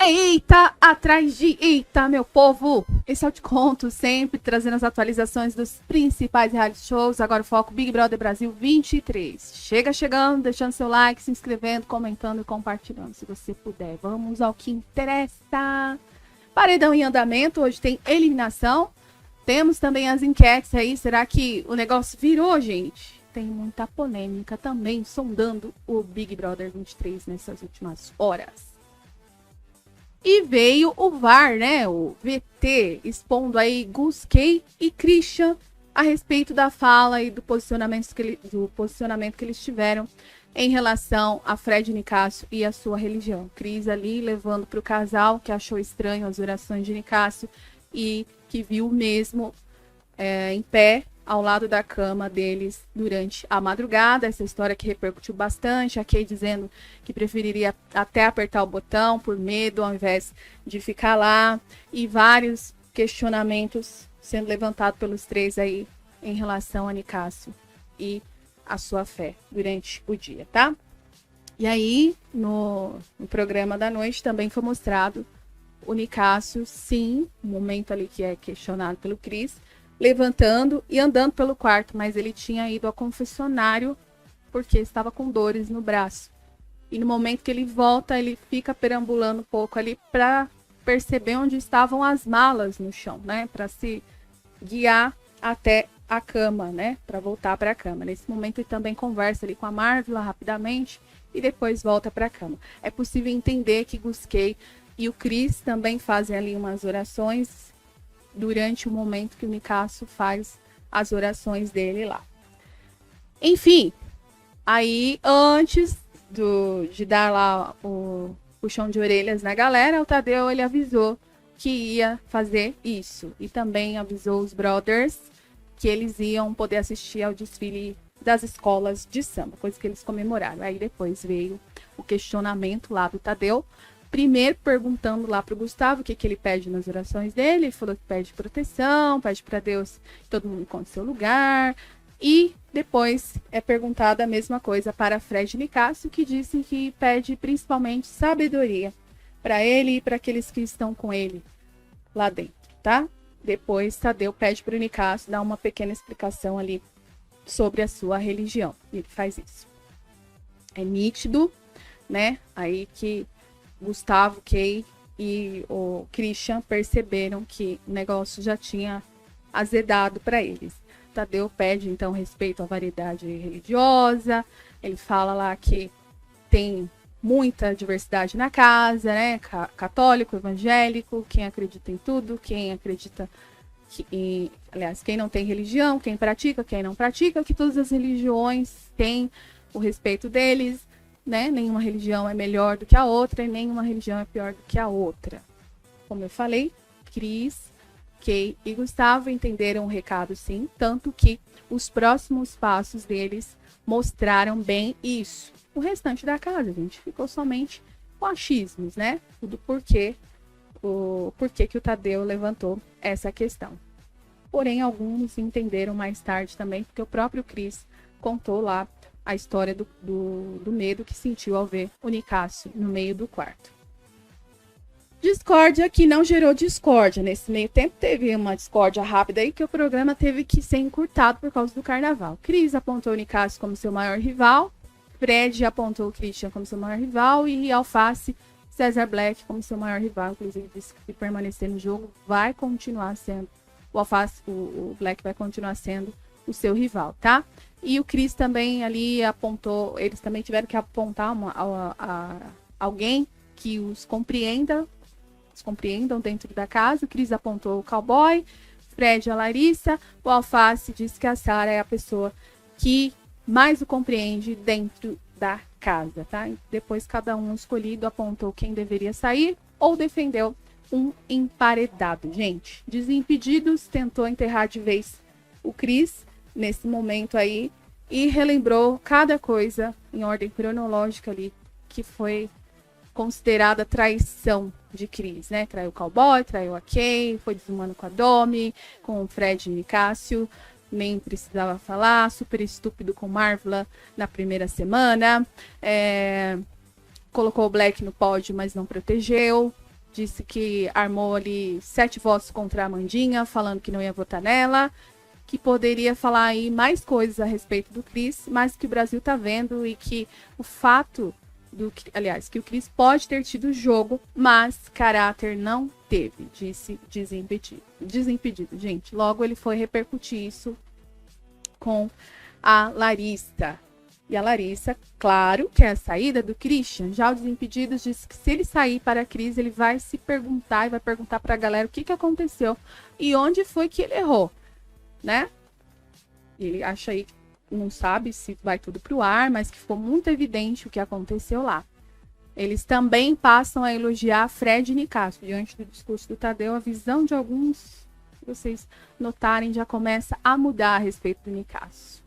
Eita, atrás de eita, meu povo! Esse é o Te Conto, sempre trazendo as atualizações dos principais reality shows. Agora o foco Big Brother Brasil 23. Chega chegando, deixando seu like, se inscrevendo, comentando e compartilhando, se você puder. Vamos ao que interessa. Paredão em andamento, hoje tem eliminação. Temos também as enquetes aí. Será que o negócio virou, gente? Tem muita polêmica também, sondando o Big Brother 23 nessas últimas horas. E veio o VAR, né? O VT, expondo aí Gusquet e Christian a respeito da fala e do posicionamento que eles tiveram em relação a Fred Nicásio e a sua religião. Cris ali levando para o casal que achou estranho as orações de Nicásio e que viu mesmo em pé ao lado da cama deles durante a madrugada. Essa história que repercutiu bastante, a Kay dizendo que preferiria até apertar o botão por medo ao invés de ficar lá, e vários questionamentos sendo levantados pelos três aí em relação a Nicásio e a sua fé durante o dia, tá? E aí, no programa da noite também foi mostrado o Nicásio, sim, um momento ali que é questionado pelo Cris, levantando e andando pelo quarto, mas ele tinha ido ao confessionário porque estava com dores no braço. E no momento que ele volta, ele fica perambulando um pouco ali para perceber onde estavam as malas no chão, né? Para se guiar até a cama, né? Para voltar para a cama. Nesse momento ele também conversa ali com a Marvila rapidamente e depois volta para a cama. É possível entender que Gusquet e o Cris também fazem ali umas orações durante o momento que o Nicásio faz as orações dele lá. Enfim, aí antes de dar lá o puxão de orelhas na galera, o Tadeu ele avisou que ia fazer isso. E também avisou os brothers que eles iam poder assistir ao desfile das escolas de samba, coisa que eles comemoraram. Aí depois veio o questionamento lá do Tadeu, primeiro perguntando lá para o Gustavo o que ele pede nas orações dele. Ele falou que pede proteção, pede para Deus que todo mundo encontre seu lugar. E depois é perguntada a mesma coisa para Fred Nicásio, que disse que pede principalmente sabedoria para ele e para aqueles que estão com ele lá dentro, tá? Depois Tadeu pede para o Nicásio dar uma pequena explicação ali sobre a sua religião. E ele faz isso. É nítido, né? Aí que Gustavo, Kay e o Christian perceberam que o negócio já tinha azedado para eles. Tadeu pede, então, respeito à variedade religiosa. Ele fala lá que tem muita diversidade na casa, né? Católico, evangélico, quem acredita em tudo, quem acredita aliás, quem não tem religião, quem pratica, quem não pratica, que todas as religiões têm o respeito deles, né? Nenhuma religião é melhor do que a outra e nenhuma religião é pior do que a outra. Como eu falei, Cris, Kay e Gustavo entenderam o recado, sim, tanto que os próximos passos deles mostraram bem isso. O restante da casa, gente, ficou somente com achismos, né? Tudo o porquê que o Tadeu levantou essa questão. Porém, alguns entenderam mais tarde também, porque o próprio Cris contou lá a história do medo que sentiu ao ver o Nicásio no meio do quarto. Discórdia que não gerou discórdia. Nesse meio tempo teve uma discórdia rápida aí que o programa teve que ser encurtado por causa do carnaval. Cris apontou o Nicásio como seu maior rival, Fred apontou o Christian como seu maior rival e Alface, César Black como seu maior rival. Inclusive disse que se permanecer no jogo vai continuar sendo, o Alface, o Black vai continuar sendo o seu rival, tá? E o Cris também ali apontou, eles também tiveram que apontar alguém que os compreendam dentro da casa. O Cris apontou o Cowboy, Fred a Larissa, o Alface disse que a Sarah é a pessoa que mais o compreende dentro da casa, tá? E depois cada um escolhido apontou quem deveria sair ou defendeu um emparedado. Gente, Desimpedidos tentou enterrar de vez o Cris nesse momento aí e relembrou cada coisa em ordem cronológica ali que foi considerada traição de Cris, né? Traiu o Cowboy, traiu a Kay, foi desumano com a Domi, com o Fred e Nicásio, nem precisava falar, super estúpido com Marvila na primeira semana, colocou o Black no pódio, mas não protegeu, disse que armou ali 7 votos contra a Amandinha, falando que não ia votar nela, que poderia falar aí mais coisas a respeito do Cris, mas que o Brasil tá vendo e que o fato que o Cris pode ter tido jogo, mas caráter não teve, disse Desimpedido. Gente, logo ele foi repercutir isso com a Larissa. E a Larissa, claro, quer a saída do Christian. Já o Desimpedidos disse que se ele sair para a Cris, ele vai se perguntar e vai perguntar para a galera o que aconteceu e onde foi que ele errou, né? Ele acha aí, não sabe se vai tudo pro ar, mas que ficou muito evidente o que aconteceu lá. Eles também passam a elogiar Fred e Nicásio. Diante do discurso do Tadeu, a visão de alguns, se vocês notarem, já começa a mudar a respeito do Nicásio.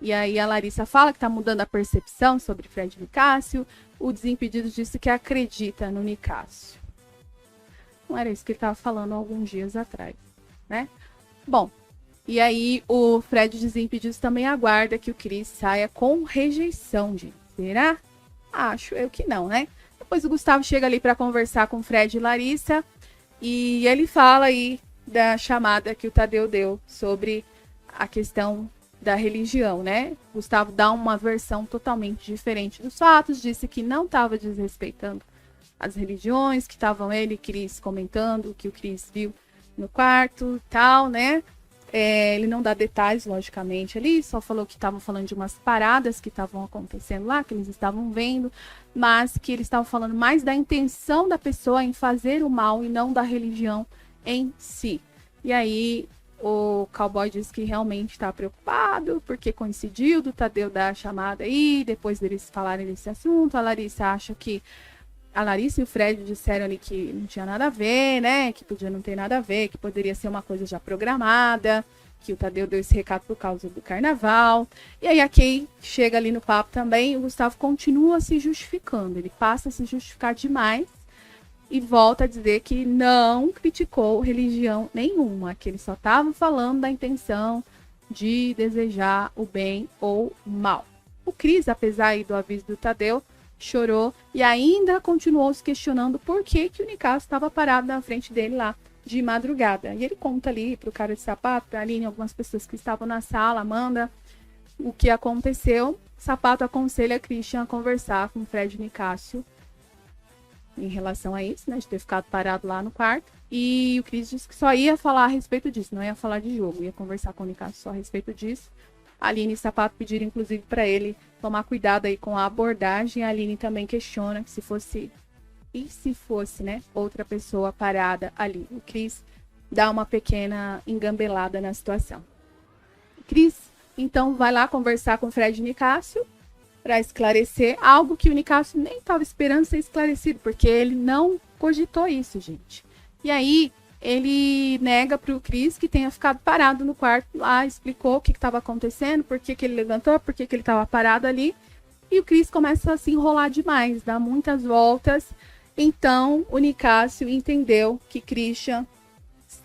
E aí a Larissa fala que está mudando a percepção sobre Fred e Nicásio. O Desimpedidos disse que acredita no Nicásio. Não era isso que ele estava falando alguns dias atrás, né? Bom, e aí o Fred Desimpedidos também aguarda que o Cris saia com rejeição, gente. Será? Acho eu que não, né? Depois o Gustavo chega ali para conversar com o Fred e Larissa. E ele fala aí da chamada que o Tadeu deu sobre a questão da religião, né? Gustavo dá uma versão totalmente diferente dos fatos, disse que não estava desrespeitando as religiões, que estavam ele e Cris comentando o que o Cris viu no quarto e tal, né? Ele não dá detalhes, logicamente, ali, só falou que estavam falando de umas paradas que estavam acontecendo lá, que eles estavam vendo, mas que eles estavam falando mais da intenção da pessoa em fazer o mal e não da religião em si. E aí o cowboy diz que realmente está preocupado, porque coincidiu do Tadeu dar a chamada aí, depois deles falarem desse assunto. A Larissa acha que a Larissa e o Fred disseram ali que não tinha nada a ver, né? Que podia não ter nada a ver, que poderia ser uma coisa já programada, que o Tadeu deu esse recado por causa do carnaval. E aí a Kay chega ali no papo também, e o Gustavo continua se justificando. Ele passa a se justificar demais e volta a dizer que não criticou religião nenhuma, que ele só estava falando da intenção de desejar o bem ou o mal. O Cris, apesar aí do aviso do Tadeu, chorou e ainda continuou se questionando por que o Nicásio estava parado na frente dele lá de madrugada. E ele conta ali pro cara de sapato, pra Aline, algumas pessoas que estavam na sala, Amanda, o que aconteceu. Sapato aconselha a Christian a conversar com o Fred e Nicásio em relação a isso, né, de ter ficado parado lá no quarto. E o Cris disse que só ia falar a respeito disso, não ia falar de jogo, ia conversar com o Nicásio só a respeito disso. A Aline e Sapato pediram, inclusive, para ele tomar cuidado aí com a abordagem. A Aline também questiona que se fosse, né, outra pessoa parada ali. O Cris dá uma pequena engambelada na situação. O Cris, então, vai lá conversar com o Fred e Nicásio para esclarecer algo que o Nicásio nem estava esperando ser esclarecido, porque ele não cogitou isso, gente. E aí ele nega para o Cris que tenha ficado parado no quarto lá, explicou o que estava acontecendo, por que ele levantou, por que ele estava parado ali. E o Cris começa a se enrolar demais, dá muitas voltas. Então o Nicásio entendeu que Christian,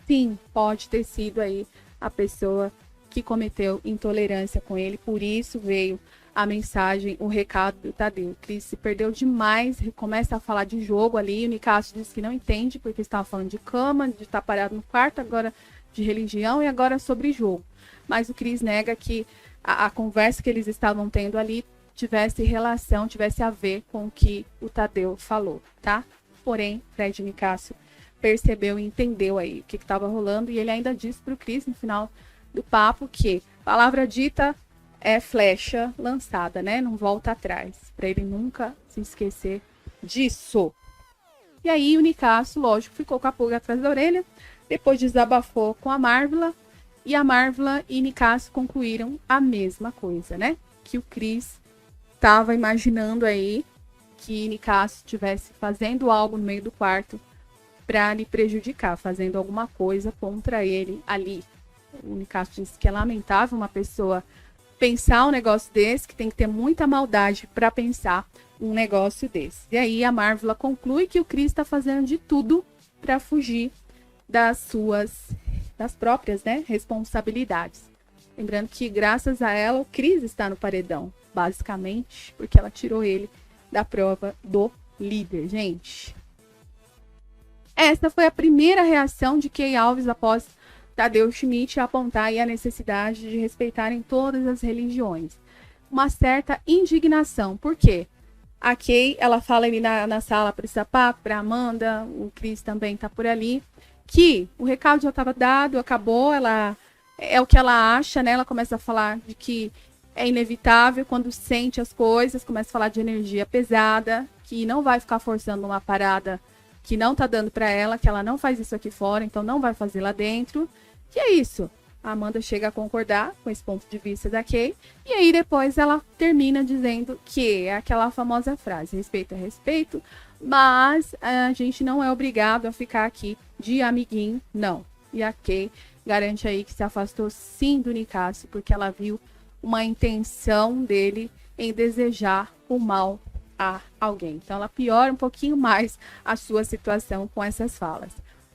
sim, pode ter sido aí a pessoa que cometeu intolerância com ele, por isso veio a mensagem, o recado do Tadeu. O Cris se perdeu demais, começa a falar de jogo ali, o Nicásio diz que não entende, porque estava falando de cama, de estar parado no quarto, agora de religião e agora sobre jogo. Mas o Cris nega que a conversa que eles estavam tendo ali tivesse relação, tivesse a ver com o que o Tadeu falou, tá? Porém, Fred e Nicásio percebeu e entendeu aí o que estava rolando, e ele ainda disse para o Cris no final do papo que palavra dita é flecha lançada, né? Não volta atrás, para ele nunca se esquecer disso. E aí o Nicásio, lógico, ficou com a pulga atrás da orelha, depois desabafou com a Marvela, e a Marvela e Nicásio concluíram a mesma coisa, né? Que o Cris estava imaginando aí que Nicásio estivesse fazendo algo no meio do quarto para lhe prejudicar, fazendo alguma coisa contra ele ali. O Nicásio disse que é lamentável uma pessoa pensar um negócio desse, que tem que ter muita maldade para pensar um negócio desse. E aí a Marvela conclui que o Cris está fazendo de tudo para fugir das próprias, né, responsabilidades. Lembrando que graças a ela o Cris está no paredão, basicamente, porque ela tirou ele da prova do líder, gente. essa foi a primeira reação de Kay Alves após Tadeu Schmidt apontar aí a necessidade de respeitarem todas as religiões. Uma certa indignação. Por quê? A Kay, ela fala ali na sala para o Sapato, para Amanda, o Chris também tá por ali, que o recado já estava dado, acabou, ela é o que ela acha, né? Ela começa a falar de que é inevitável quando sente as coisas, começa a falar de energia pesada, que não vai ficar forçando uma parada que não tá dando para ela, que ela não faz isso aqui fora, então não vai fazer lá dentro. Que é isso? A Amanda chega a concordar com esse ponto de vista da Kay, e aí depois ela termina dizendo que é aquela famosa frase, respeito é respeito, mas a gente não é obrigado a ficar aqui de amiguinho, não. E a Kay garante aí que se afastou sim do Nicásio, porque ela viu uma intenção dele em desejar o mal a alguém. Então ela piora um pouquinho mais a sua situação com essas falas.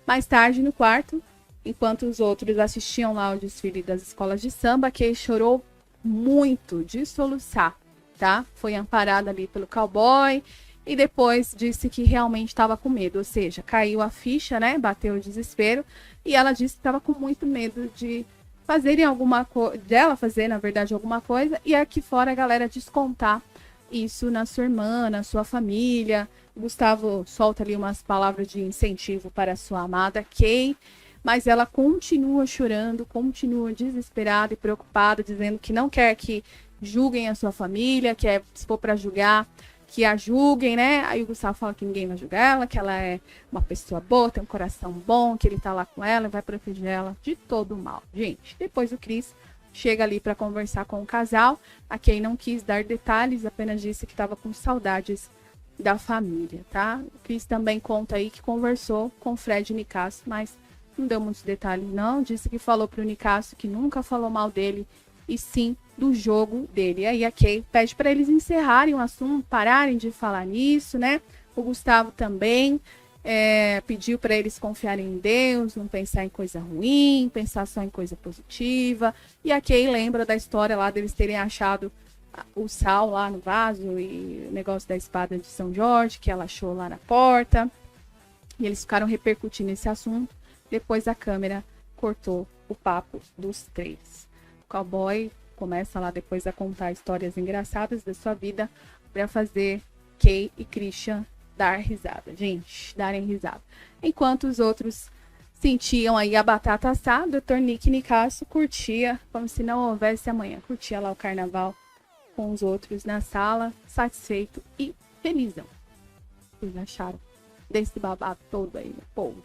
Mais tarde no quarto, enquanto os outros assistiam lá ao desfile das escolas de samba, Kay chorou muito, de soluçar, tá? Foi amparada ali pelo cowboy e depois disse que realmente estava com medo, ou seja, caiu a ficha, né? Bateu o desespero e ela disse que estava com muito medo de fazerem alguma coisa, dela fazer, na verdade, alguma coisa, e aqui fora a galera descontar isso na sua irmã, na sua família. Gustavo solta ali umas palavras de incentivo para a sua amada Kay, mas ela continua chorando, continua desesperada e preocupada, dizendo que não quer que julguem a sua família, que se for para julgar, que a julguem, né? Aí o Gustavo fala que ninguém vai julgar ela, que ela é uma pessoa boa, tem um coração bom, que ele tá lá com ela e vai proteger ela de todo o mal. Gente, depois o Chris chega ali para conversar com o casal. A Kay não quis dar detalhes, apenas disse que estava com saudades da família, tá? O Chris também conta aí que conversou com Fred e Nicásio, mas não deu muitos detalhes não. Disse que falou pro Nicásio que nunca falou mal dele, e sim do jogo dele. E aí a Kay pede para eles encerrarem o assunto, pararem de falar nisso, né? O Gustavo também pediu para eles confiarem em Deus, não pensar em coisa ruim, pensar só em coisa positiva. E a Kay lembra da história lá deles terem achado o sal lá no vaso e o negócio da espada de São Jorge, que ela achou lá na porta. E eles ficaram repercutindo esse assunto. Depois a câmera cortou o papo dos três. O cowboy começa lá depois a contar histórias engraçadas da sua vida para fazer Kay e Christian dar risada. Gente, darem risada. Enquanto os outros sentiam aí a batata assada, o Dr. Nick Nicásio curtia como se não houvesse amanhã. Curtia lá o carnaval com os outros na sala, satisfeito e felizão. O que vocês acharam desse babado todo aí, meu povo?